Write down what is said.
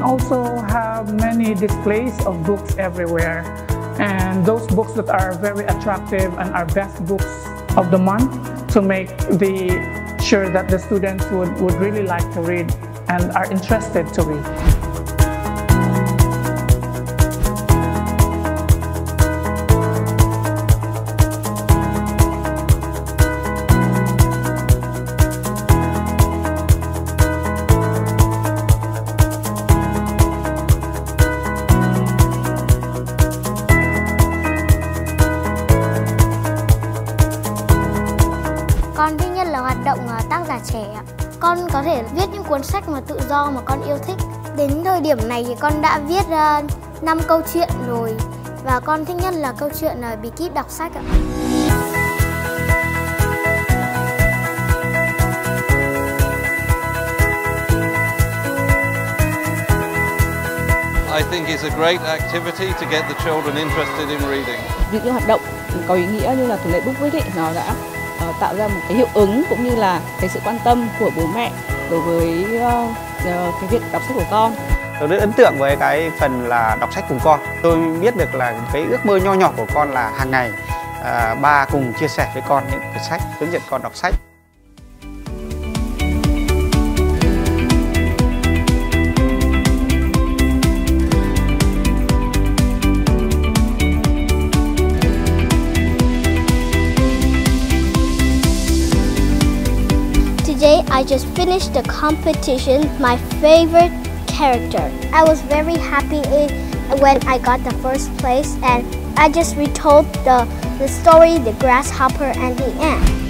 also have many displays of books everywhere, and those books that are very attractive and are best books of the month to make sure that the students would really like to read and are interested to read. Con thích nhất là hoạt động tác giả trẻ. Con có thể viết những cuốn sách mà tự do mà con yêu thích. Đến thời điểm này thì con đã viết 5 câu chuyện rồi. Và con thích nhất là câu chuyện Bí kíp đọc sách ạ. I think it's a great activity to get the children interested in reading. Những hoạt động có ý nghĩa như là thủ lệ Book Week ấy, nó đã tạo ra một cái hiệu ứng cũng như là cái sự quan tâm của bố mẹ đối với cái việc đọc sách của con. Tôi rất ấn tượng với cái phần là đọc sách cùng con. Tôi biết được là cái ước mơ nho nhỏ của con là hàng ngày ba cùng chia sẻ với con những quyển sách, hướng dẫn con đọc sách. Today I just finished the competition, my favorite character. I was very happy when I got the first place, and I just retold the story, The Grasshopper and the Ant.